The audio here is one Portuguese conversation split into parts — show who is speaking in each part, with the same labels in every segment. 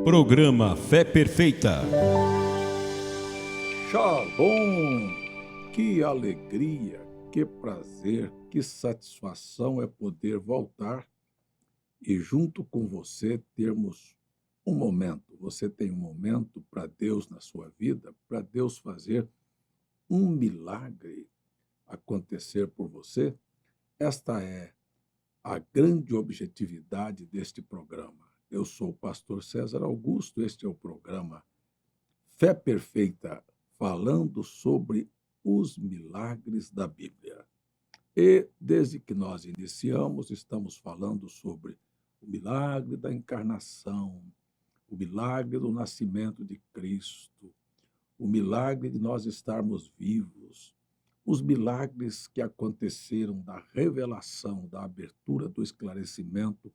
Speaker 1: Programa Fé Perfeita.
Speaker 2: Shalom! Que alegria, que prazer, que satisfação é poder voltar e junto com você termos um momento. Você tem um momento para Deus na sua vida, para Deus fazer um milagre acontecer por você. Esta é a grande objetividade deste programa. Eu sou o pastor César Augusto, este é o programa Fé Perfeita, falando sobre os milagres da Bíblia. E desde que nós iniciamos, estamos falando sobre o milagre da encarnação, o milagre do nascimento de Cristo, o milagre de nós estarmos vivos, os milagres que aconteceram da revelação, da abertura do esclarecimento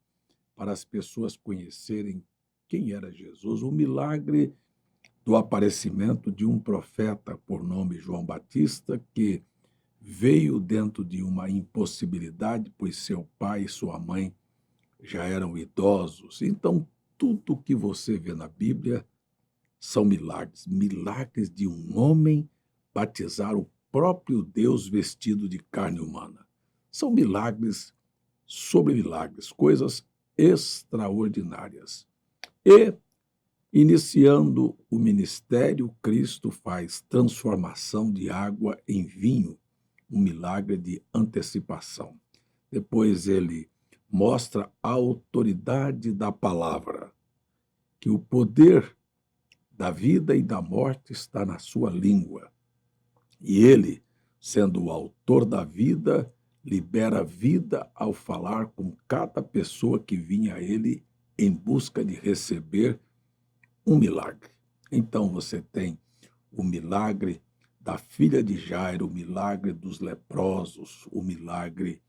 Speaker 2: para as pessoas conhecerem quem era Jesus, o milagre do aparecimento de um profeta por nome João Batista, que veio dentro de uma impossibilidade, pois seu pai e sua mãe já eram idosos. Então, tudo que você vê na Bíblia são milagres, milagres de um homem batizar o próprio Deus vestido de carne humana. São milagres sobre milagres, coisas extraordinárias. E, iniciando o ministério, Cristo faz transformação de água em vinho, um milagre de antecipação. Depois ele mostra a autoridade da palavra, que o poder da vida e da morte está na sua língua. E ele, sendo o autor da vida, libera vida ao falar com cada pessoa que vinha a ele em busca de receber um milagre. Então você tem o milagre da filha de Jairo, o milagre dos leprosos, o milagre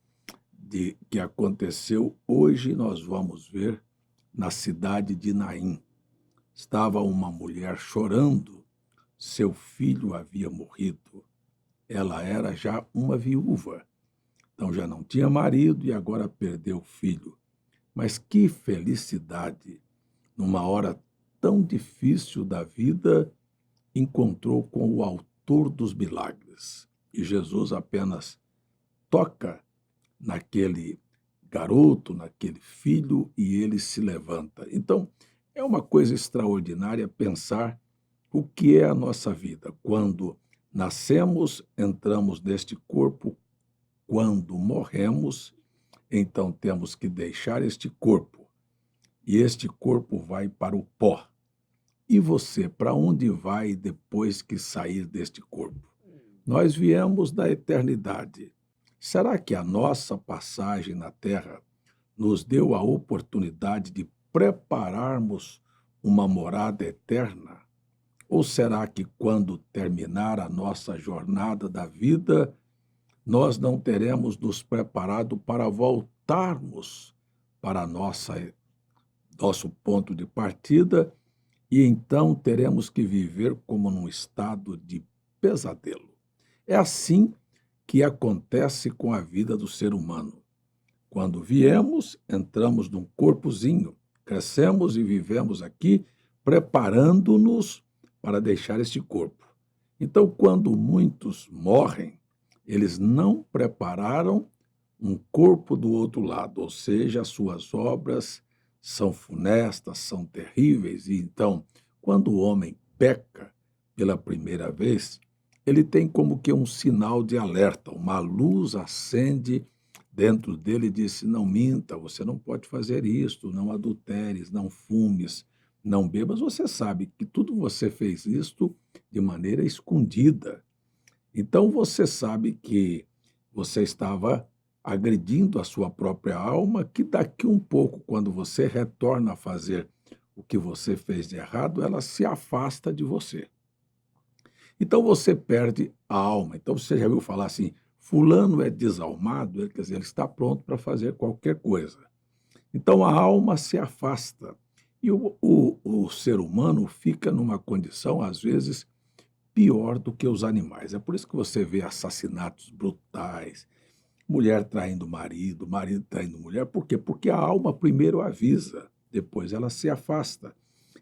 Speaker 2: que aconteceu hoje, nós vamos ver na cidade de Naim. Estava uma mulher chorando, seu filho havia morrido. Ela era já uma viúva, então já não tinha marido e agora perdeu o filho. Mas que felicidade, numa hora tão difícil da vida, encontrou com o autor dos milagres. E Jesus apenas toca naquele garoto, naquele filho, e ele se levanta. Então, é uma coisa extraordinária pensar o que é a nossa vida. Quando nascemos, entramos neste corpo, quando morremos, então temos que deixar este corpo, e este corpo vai para o pó. E você, para onde vai depois que sair deste corpo? Nós viemos da eternidade. Será que a nossa passagem na Terra nos deu a oportunidade de prepararmos uma morada eterna? Ou será que quando terminar a nossa jornada da vida, nós não teremos nos preparado para voltarmos para nosso ponto de partida e então teremos que viver como num estado de pesadelo? É assim que acontece com a vida do ser humano. Quando viemos, entramos num corpozinho, crescemos e vivemos aqui, preparando-nos para deixar este corpo. Então, quando muitos morrem, eles não prepararam um corpo do outro lado, ou seja, as suas obras são funestas, são terríveis. E então, quando o homem peca pela primeira vez, ele tem como que um sinal de alerta, uma luz acende dentro dele e diz: não minta, você não pode fazer isto, não adulteres, não fumes, não bebas. Você sabe que tudo você fez isto de maneira escondida. Então você sabe que você estava agredindo a sua própria alma, que daqui um pouco, quando você retorna a fazer o que você fez de errado, ela se afasta de você. Então você perde a alma. Então você já viu falar assim: fulano é desalmado, quer dizer, ele está pronto para fazer qualquer coisa. Então a alma se afasta e o ser humano fica numa condição, às vezes, pior do que os animais. É por isso que você vê assassinatos brutais, mulher traindo marido, marido traindo mulher. Por quê? Porque a alma primeiro avisa, depois ela se afasta.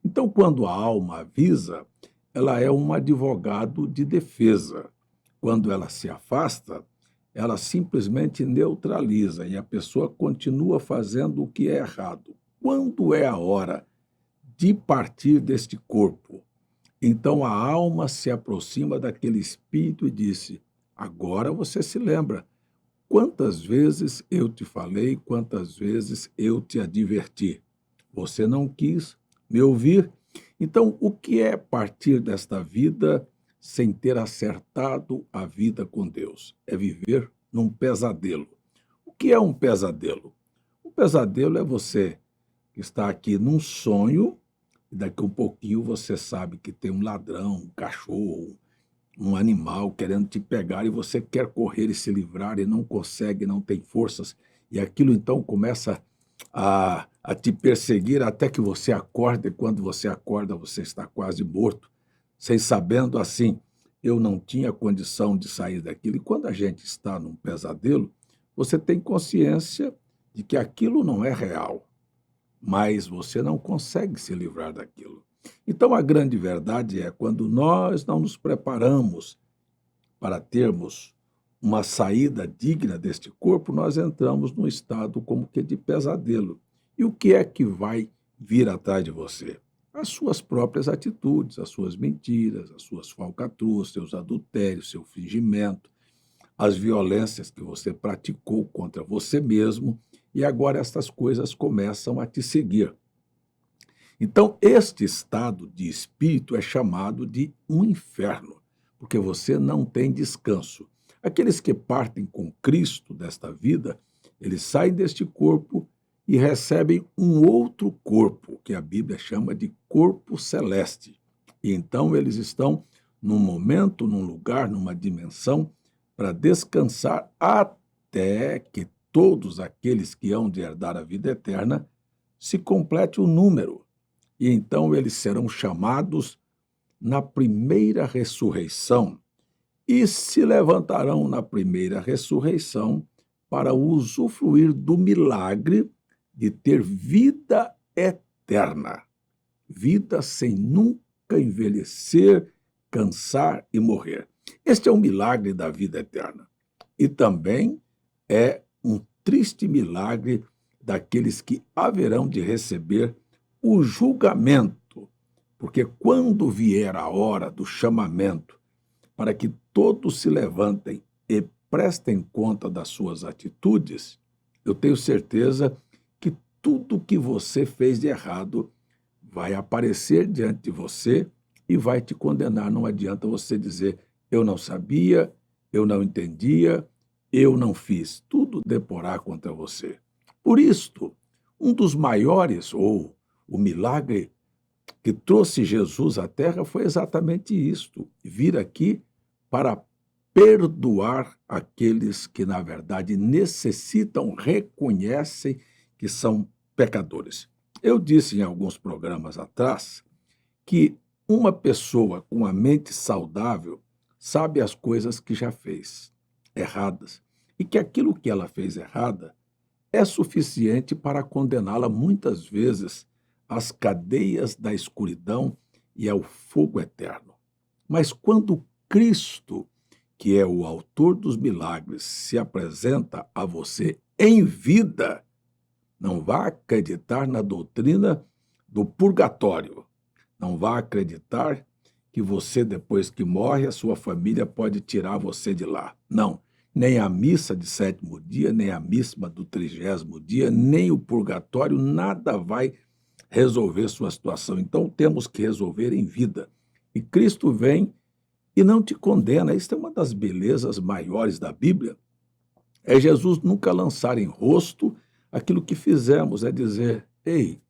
Speaker 2: Então, quando a alma avisa, ela é um advogado de defesa. Quando ela se afasta, ela simplesmente neutraliza e a pessoa continua fazendo o que é errado. Quando é a hora de partir deste corpo, então a alma se aproxima daquele espírito e disse: agora você se lembra. Quantas vezes eu te falei, quantas vezes eu te adverti? Você não quis me ouvir? Então, o que é partir desta vida sem ter acertado a vida com Deus? É viver num pesadelo. O que é um pesadelo? Um pesadelo é você que está aqui num sonho e daqui a um pouquinho você sabe que tem um ladrão, um cachorro, um animal querendo te pegar e você quer correr e se livrar e não consegue, não tem forças, e aquilo então começa a te perseguir até que você acorda, e quando você acorda você está quase morto, sem sabendo assim, eu não tinha condição de sair daquilo. E quando a gente está num pesadelo, você tem consciência de que aquilo não é real, mas você não consegue se livrar daquilo. Então, a grande verdade é quando nós não nos preparamos para termos uma saída digna deste corpo, nós entramos num estado como que de pesadelo. E o que é que vai vir atrás de você? As suas próprias atitudes, as suas mentiras, as suas falcatruas, seus adultérios, seu fingimento, as violências que você praticou contra você mesmo, e agora estas coisas começam a te seguir. Então, este estado de espírito é chamado de um inferno, porque você não tem descanso. Aqueles que partem com Cristo desta vida, eles saem deste corpo e recebem um outro corpo, que a Bíblia chama de corpo celeste. E então eles estão num momento, num lugar, numa dimensão, para descansar até que todos aqueles que hão de herdar a vida eterna se complete o número. E então eles serão chamados na primeira ressurreição e se levantarão na primeira ressurreição para usufruir do milagre de ter vida eterna, vida sem nunca envelhecer, cansar e morrer. Este é o milagre da vida eterna. E também é um triste milagre daqueles que haverão de receber o julgamento, porque quando vier a hora do chamamento para que todos se levantem e prestem conta das suas atitudes, eu tenho certeza que tudo que você fez de errado vai aparecer diante de você e vai te condenar. Não adianta você dizer, eu não sabia, eu não entendia, eu não fiz. Tudo deporá contra você. Por isto, um dos maiores, ou o milagre que trouxe Jesus à Terra foi exatamente isto, vir aqui para perdoar aqueles que, na verdade, necessitam, reconhecem que são pecadores. Eu disse em alguns programas atrás que uma pessoa com a mente saudável sabe as coisas que já fez erradas e que aquilo que ela fez errada é suficiente para condená-la muitas vezes às cadeias da escuridão e ao fogo eterno. Mas quando Cristo, que é o autor dos milagres, se apresenta a você em vida, não vá acreditar na doutrina do purgatório. Não vá acreditar que você, depois que morre, a sua família pode tirar você de lá. Não. Nem a missa de 7º dia, nem a missa do 30º dia, nem o purgatório, nada vai resolver sua situação. Então, temos que resolver em vida. E Cristo vem e não te condena. Isso é uma das belezas maiores da Bíblia. É Jesus nunca lançar em rosto aquilo que fizemos, é dizer, ei,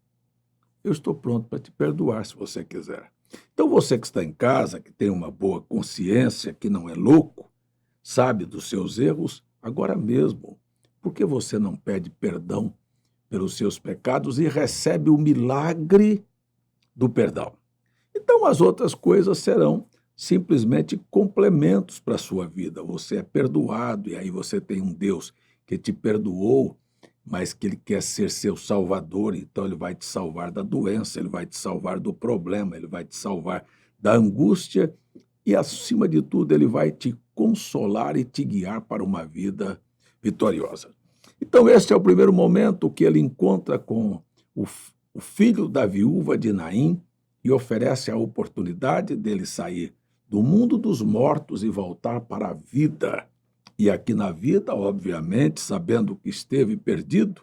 Speaker 2: eu estou pronto para te perdoar se você quiser. Então, você que está em casa, que tem uma boa consciência, que não é louco, sabe dos seus erros, agora mesmo, por que você não pede perdão pelos seus pecados e recebe o milagre do perdão? Então, as outras coisas serão simplesmente complementos para a sua vida. Você é perdoado e aí você tem um Deus que te perdoou mas que ele quer ser seu salvador, então ele vai te salvar da doença, ele vai te salvar do problema, ele vai te salvar da angústia e, acima de tudo, ele vai te consolar e te guiar para uma vida vitoriosa. Então, este é o primeiro momento que ele encontra com o filho da viúva de Naim e oferece a oportunidade dele sair do mundo dos mortos e voltar para a vida. E aqui na vida, obviamente, sabendo que esteve perdido,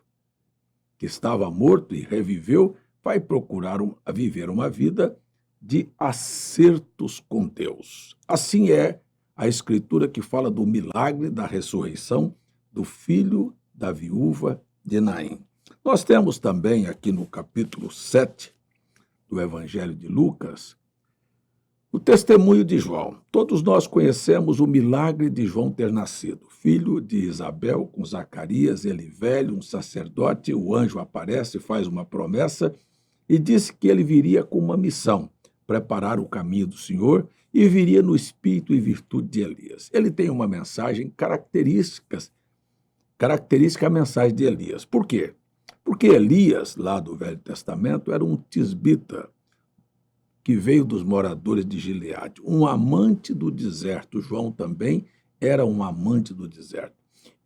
Speaker 2: que estava morto e reviveu, vai procurar viver uma vida de acertos com Deus. Assim é a Escritura que fala do milagre da ressurreição do filho da viúva de Naim. Nós temos também aqui no capítulo 7 do Evangelho de Lucas o testemunho de João. Todos nós conhecemos o milagre de João ter nascido. Filho de Isabel com Zacarias, ele velho, um sacerdote, o anjo aparece, faz uma promessa e disse que ele viria com uma missão, preparar o caminho do Senhor e viria no espírito e virtude de Elias. Ele tem uma mensagem característica a mensagem de Elias. Por quê? Porque Elias, lá do Velho Testamento, era um tisbita que veio dos moradores de Gileade, um amante do deserto. João também era um amante do deserto.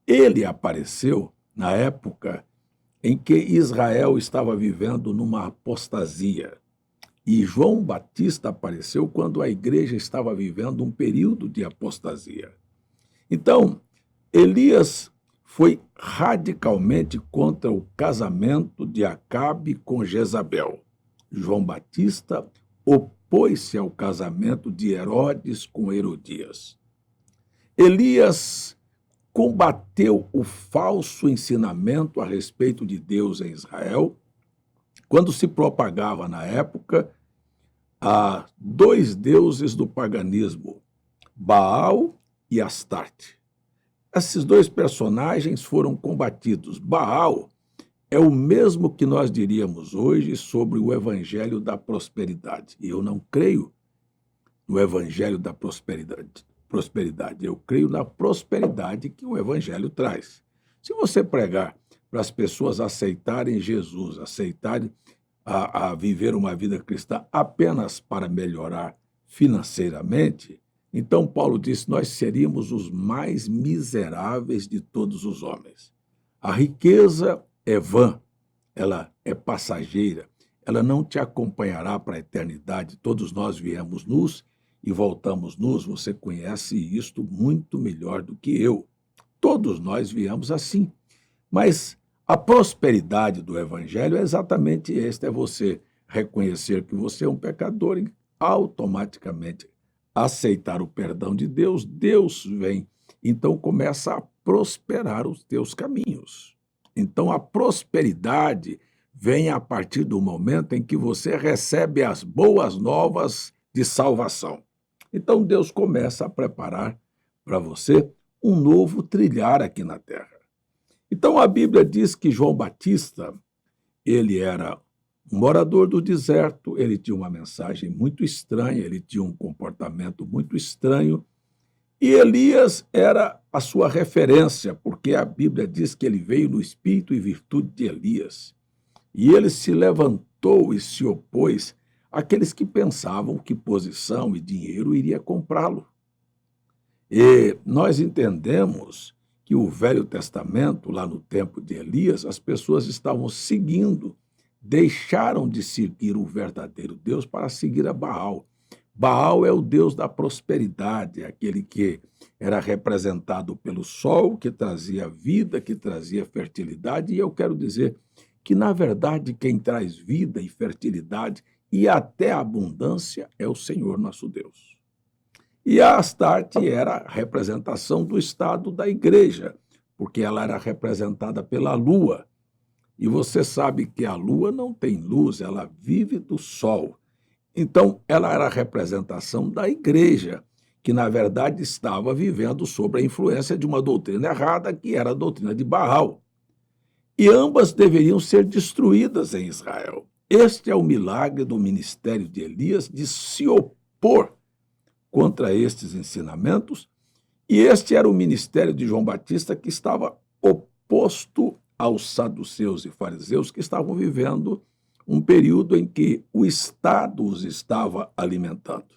Speaker 2: Ele apareceu na época em que Israel estava vivendo numa apostasia. E João Batista apareceu quando a igreja estava vivendo um período de apostasia. Então, Elias foi radicalmente contra o casamento de Acabe com Jezabel. João Batista opôs-se ao casamento de Herodes com Herodias. Elias combateu o falso ensinamento a respeito de Deus em Israel, quando se propagava na época a dois deuses do paganismo, Baal e Astarte. Esses dois personagens foram combatidos. Baal é o mesmo que nós diríamos hoje sobre o evangelho da prosperidade. E eu não creio no evangelho da prosperidade. Eu creio na prosperidade que o evangelho traz. Se você pregar para as pessoas aceitarem Jesus, aceitarem a viver uma vida cristã apenas para melhorar financeiramente, então Paulo disse, nós seríamos os mais miseráveis de todos os homens. A riqueza é vã, ela é passageira, ela não te acompanhará para a eternidade. Todos nós viemos nus e voltamos nus, você conhece isto muito melhor do que eu. Todos nós viemos assim, mas a prosperidade do evangelho é exatamente esta, é você reconhecer que você é um pecador e automaticamente aceitar o perdão de Deus, Deus vem, então começa a prosperar os teus caminhos. Então a prosperidade vem a partir do momento em que você recebe as boas novas de salvação. Então Deus começa a preparar para você um novo trilhar aqui na terra. Então a Bíblia diz que João Batista, ele era um morador do deserto, ele tinha uma mensagem muito estranha, ele tinha um comportamento muito estranho, e Elias era a sua referência, porque a Bíblia diz que ele veio no espírito e virtude de Elias. E ele se levantou e se opôs àqueles que pensavam que posição e dinheiro iria comprá-lo. E nós entendemos que o Velho Testamento, lá no tempo de Elias, as pessoas estavam seguindo, deixaram de seguir o verdadeiro Deus para seguir a Baal. Baal é o Deus da prosperidade, aquele que era representado pelo sol, que trazia vida, que trazia fertilidade, e eu quero dizer que, na verdade, quem traz vida e fertilidade e até abundância é o Senhor nosso Deus. E a Astarte era a representação do estado da igreja, porque ela era representada pela lua. E você sabe que a lua não tem luz, ela vive do sol. Então, ela era a representação da igreja, que, na verdade, estava vivendo sob a influência de uma doutrina errada, que era a doutrina de Baal. E ambas deveriam ser destruídas em Israel. Este é o milagre do ministério de Elias, de se opor contra estes ensinamentos, e este era o ministério de João Batista, que estava oposto aos saduceus e fariseus, que estavam vivendo um período em que o Estado os estava alimentando.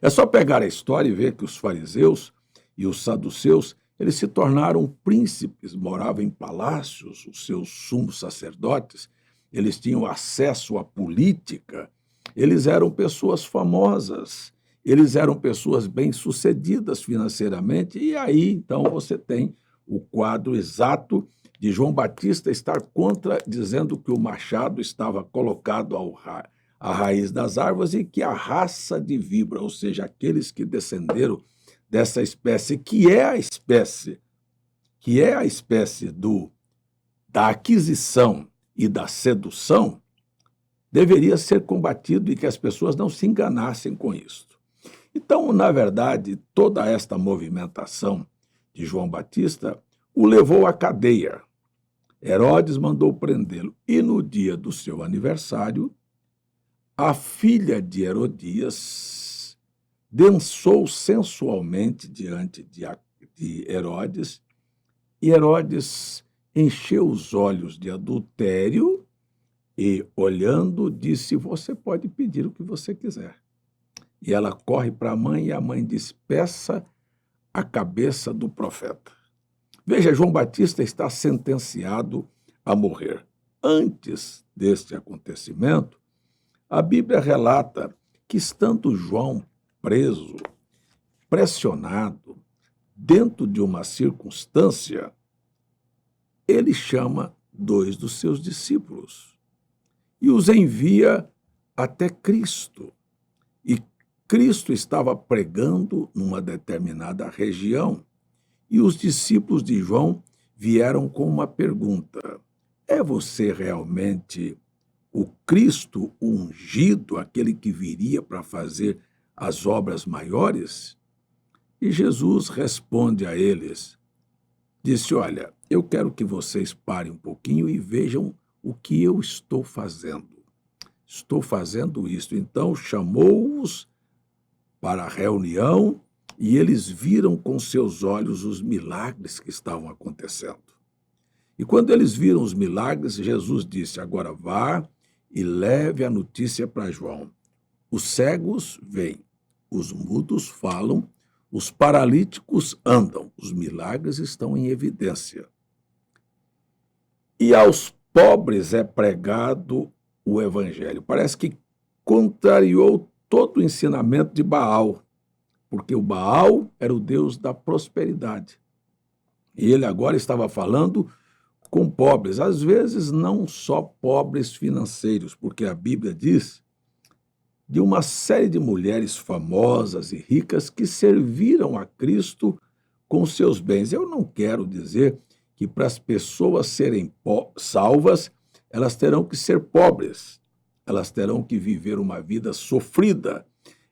Speaker 2: É só pegar a história e ver que os fariseus e os saduceus, eles se tornaram príncipes, moravam em palácios, os seus sumos sacerdotes, eles tinham acesso à política, eles eram pessoas famosas, eles eram pessoas bem-sucedidas financeiramente, e aí, então, você tem o quadro exato de João Batista estar contra, dizendo que o machado estava colocado à raiz das árvores e que a raça de víbora, ou seja, aqueles que descenderam dessa espécie, que é a espécie da aquisição e da sedução, deveria ser combatido e que as pessoas não se enganassem com isso. Então, na verdade, toda esta movimentação de João Batista o levou à cadeia. Herodes mandou prendê-lo e no dia do seu aniversário, a filha de Herodias dançou sensualmente diante de Herodes e Herodes encheu os olhos de adultério e, olhando, disse: "Você pode pedir o que você quiser." E ela corre para a mãe e a mãe diz: "Peça a cabeça do profeta." Veja, João Batista está sentenciado a morrer. Antes deste acontecimento, a Bíblia relata que, estando João preso, pressionado, dentro de uma circunstância, ele chama 2 dos seus discípulos e os envia até Cristo. E Cristo estava pregando numa determinada região e os discípulos de João vieram com uma pergunta: "É você realmente o Cristo ungido, aquele que viria para fazer as obras maiores?" E Jesus responde a eles, disse: "Olha, eu quero que vocês parem um pouquinho e vejam o que eu estou fazendo. Estou fazendo isto." Então chamou-os para a reunião e eles viram com seus olhos os milagres que estavam acontecendo. E quando eles viram os milagres, Jesus disse: "Agora vá e leve a notícia para João. Os cegos veem, os mudos falam, os paralíticos andam, os milagres estão em evidência. E aos pobres é pregado o evangelho." Parece que contrariou todo o ensinamento de Baal, porque o Baal era o deus da prosperidade. E ele agora estava falando com pobres, às vezes não só pobres financeiros, porque a Bíblia diz de uma série de mulheres famosas e ricas que serviram a Cristo com seus bens. Eu não quero dizer que para as pessoas serem salvas, elas terão que ser pobres, elas terão que viver uma vida sofrida,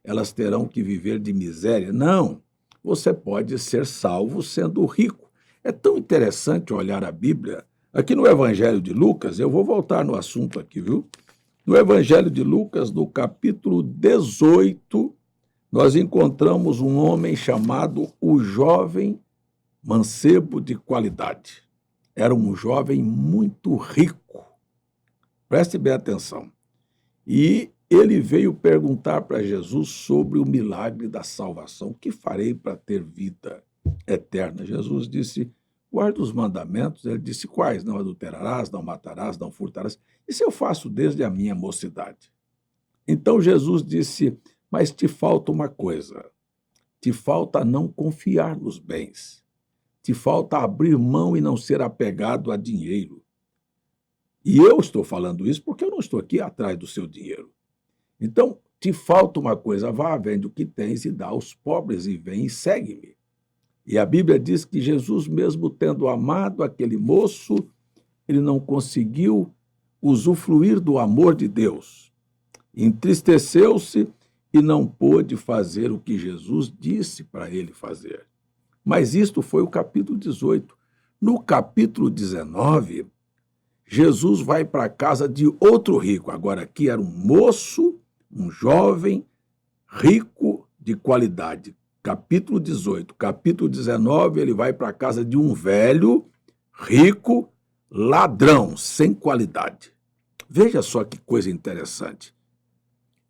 Speaker 2: elas terão que viver de miséria. Não, você pode ser salvo sendo rico. É tão interessante olhar a Bíblia. Aqui no Evangelho de Lucas, eu vou voltar no assunto aqui, viu? No Evangelho de Lucas, no capítulo 18, nós encontramos um homem chamado o jovem mancebo de qualidade. Era um jovem muito rico. Preste bem atenção. E ele veio perguntar para Jesus sobre o milagre da salvação. "O que farei para ter vida eterna?" Jesus disse: "Guarda os mandamentos." Ele disse: "Quais?" "Não adulterarás, não matarás, não furtarás." "Isso eu faço desde a minha mocidade." Então Jesus disse: "Mas te falta uma coisa. Te falta não confiar nos bens. Te falta abrir mão e não ser apegado a dinheiro. E eu estou falando isso porque eu não estou aqui atrás do seu dinheiro. Então, te falta uma coisa. Vá, vende o que tens e dá aos pobres e vem e segue-me." E a Bíblia diz que Jesus, mesmo tendo amado aquele moço, ele não conseguiu usufruir do amor de Deus. Entristeceu-se e não pôde fazer o que Jesus disse para ele fazer. Mas isto foi o capítulo 18. No capítulo 19, Jesus vai para a casa de outro rico. Agora aqui era um moço, um jovem, rico de qualidade. Capítulo 18. Capítulo 19, ele vai para a casa de um velho, rico, ladrão sem qualidade. Veja só que coisa interessante.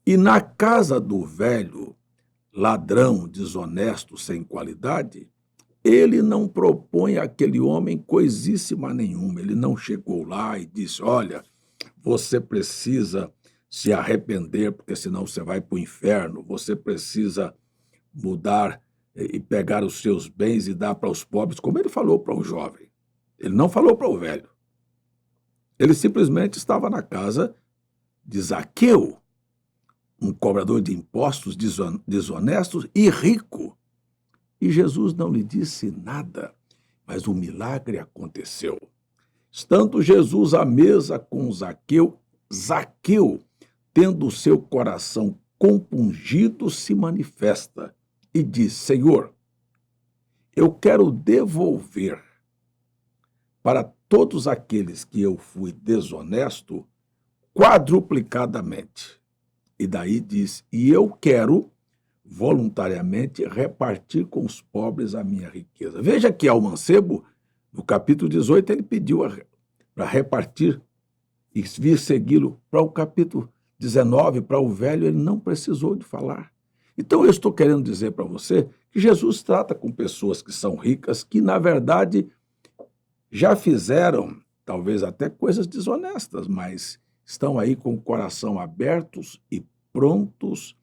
Speaker 2: E na casa do velho, ladrão desonesto sem qualidade, ele não propõe àquele homem coisíssima nenhuma. Ele não chegou lá e disse: olha, você precisa se arrepender, porque senão você vai para o inferno. Você precisa mudar e pegar os seus bens e dar para os pobres, como ele falou para o jovem. Ele não falou para o velho. Ele simplesmente estava na casa de Zaqueu, um cobrador de impostos desonestos e rico. E Jesus não lhe disse nada, mas um milagre aconteceu. Estando Jesus à mesa com Zaqueu, Zaqueu, tendo o seu coração compungido, se manifesta e diz: Senhor, eu quero devolver para todos aqueles que eu fui desonesto quadruplicadamente. E daí diz: e eu quero voluntariamente repartir com os pobres a minha riqueza. Veja que ao mancebo, no capítulo 18, ele pediu para repartir e vir segui-lo. Para o capítulo 19, para o velho, ele não precisou de falar. Então, eu estou querendo dizer para você que Jesus trata com pessoas que são ricas, que, na verdade, já fizeram, talvez até coisas desonestas, mas estão aí com o coração abertos e prontos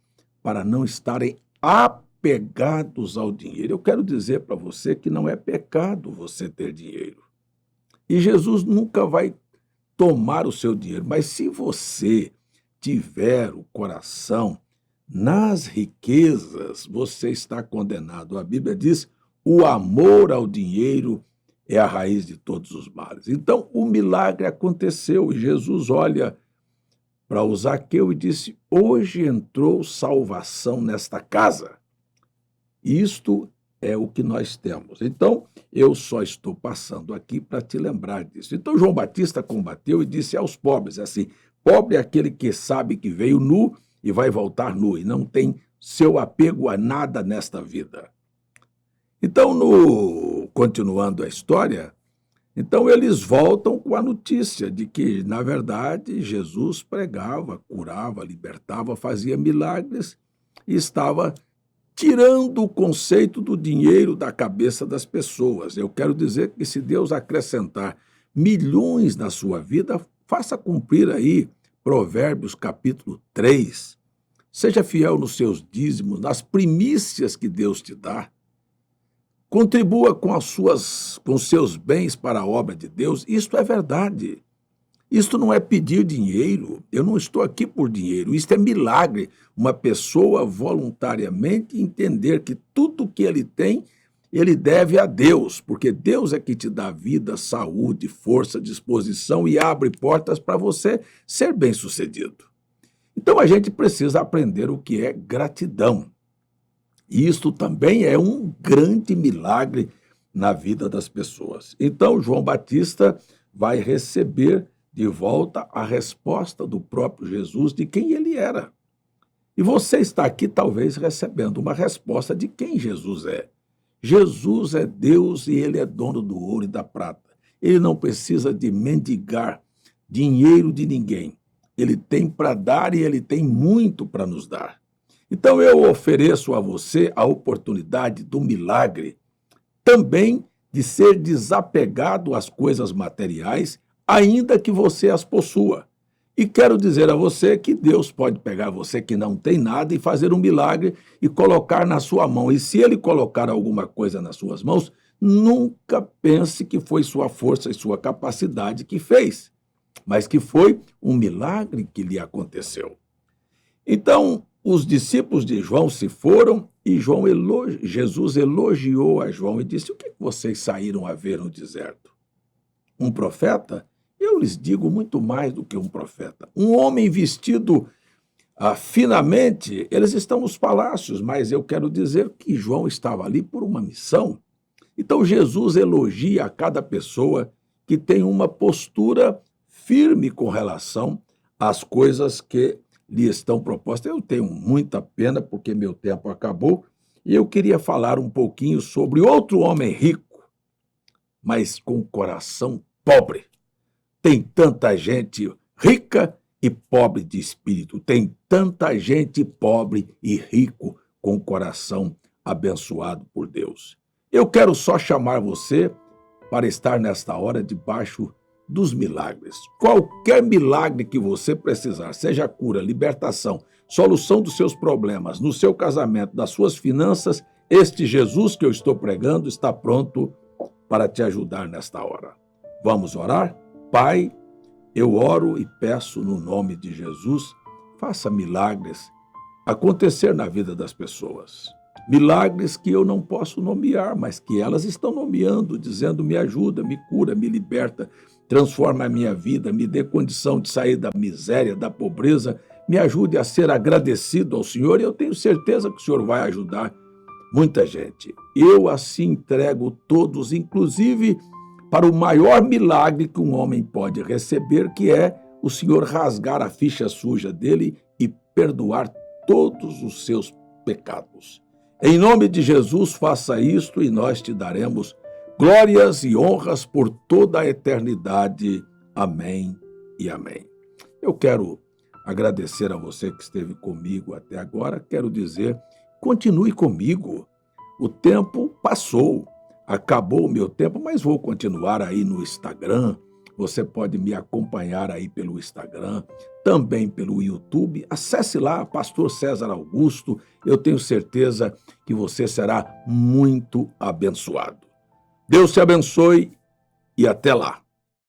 Speaker 2: para não estarem apegados ao dinheiro. Eu quero dizer para você que não é pecado você ter dinheiro. E Jesus nunca vai tomar o seu dinheiro, mas se você tiver o coração nas riquezas, você está condenado. A Bíblia diz: o amor ao dinheiro é a raiz de todos os males. Então, o milagre aconteceu e Jesus olha para o Zaqueu e disse: hoje entrou salvação nesta casa. Isto é o que nós temos. Então, eu só estou passando aqui para te lembrar disso. Então, João Batista combateu e disse aos pobres assim: pobre é aquele que sabe que veio nu e vai voltar nu, e não tem seu apego a nada nesta vida. Então, continuando a história, então eles voltam com a notícia de que, na verdade, Jesus pregava, curava, libertava, fazia milagres e estava tirando o conceito do dinheiro da cabeça das pessoas. Eu quero dizer que se Deus acrescentar milhões na sua vida, faça cumprir aí Provérbios capítulo 3. Seja fiel nos seus dízimos, nas primícias que Deus te dá. Contribua com os seus bens para a obra de Deus. Isto é verdade. Isto não é pedir dinheiro. Eu não estou aqui por dinheiro. Isto é milagre. Uma pessoa voluntariamente entender que tudo que ele tem, ele deve a Deus, porque Deus é que te dá vida, saúde, força, disposição e abre portas para você ser bem-sucedido. Então a gente precisa aprender o que é gratidão. E isto também é um grande milagre na vida das pessoas. Então, João Batista vai receber de volta a resposta do próprio Jesus de quem ele era. E você está aqui, talvez, recebendo uma resposta de quem Jesus é. Jesus é Deus e ele é dono do ouro e da prata. Ele não precisa de mendigar dinheiro de ninguém. Ele tem para dar e ele tem muito para nos dar. Então, eu ofereço a você a oportunidade do milagre, também de ser desapegado às coisas materiais, ainda que você as possua. E quero dizer a você que Deus pode pegar você que não tem nada e fazer um milagre e colocar na sua mão. E se Ele colocar alguma coisa nas suas mãos, nunca pense que foi sua força e sua capacidade que fez, mas que foi um milagre que lhe aconteceu. Então, os discípulos de João se foram e Jesus elogiou a João e disse: o que vocês saíram a ver no deserto? Um profeta? Eu lhes digo muito mais do que um profeta. Um homem vestido finamente, eles estão nos palácios, mas eu quero dizer que João estava ali por uma missão. Então Jesus elogia a cada pessoa que tem uma postura firme com relação às coisas que lhe estão propostas. Eu tenho muita pena porque meu tempo acabou e eu queria falar um pouquinho sobre outro homem rico, mas com coração pobre. Tem tanta gente rica e pobre de espírito. Tem tanta gente pobre e rico com o coração abençoado por Deus. Eu quero só chamar você para estar nesta hora debaixo dos milagres. Qualquer milagre que você precisar, seja cura, libertação, solução dos seus problemas, no seu casamento, das suas finanças, este Jesus que eu estou pregando está pronto para te ajudar nesta hora. Vamos orar? Pai, eu oro e peço no nome de Jesus, faça milagres acontecer na vida das pessoas. Milagres que eu não posso nomear, mas que elas estão nomeando, dizendo: me ajuda, me cura, me liberta, transforma a minha vida, me dê condição de sair da miséria, da pobreza, me ajude a ser agradecido ao Senhor, e eu tenho certeza que o Senhor vai ajudar muita gente. Eu assim entrego todos, inclusive para o maior milagre que um homem pode receber, que é o Senhor rasgar a ficha suja dele e perdoar todos os seus pecados. Em nome de Jesus, faça isto e nós te daremos glórias e honras por toda a eternidade. Amém e amém. Eu quero agradecer a você que esteve comigo até agora. Quero dizer, continue comigo. O tempo passou, acabou o meu tempo, mas vou continuar aí no Instagram. Você pode me acompanhar aí pelo Instagram, também pelo YouTube. Acesse lá, Pastor César Augusto. Eu tenho certeza que você será muito abençoado. Deus te abençoe e até lá.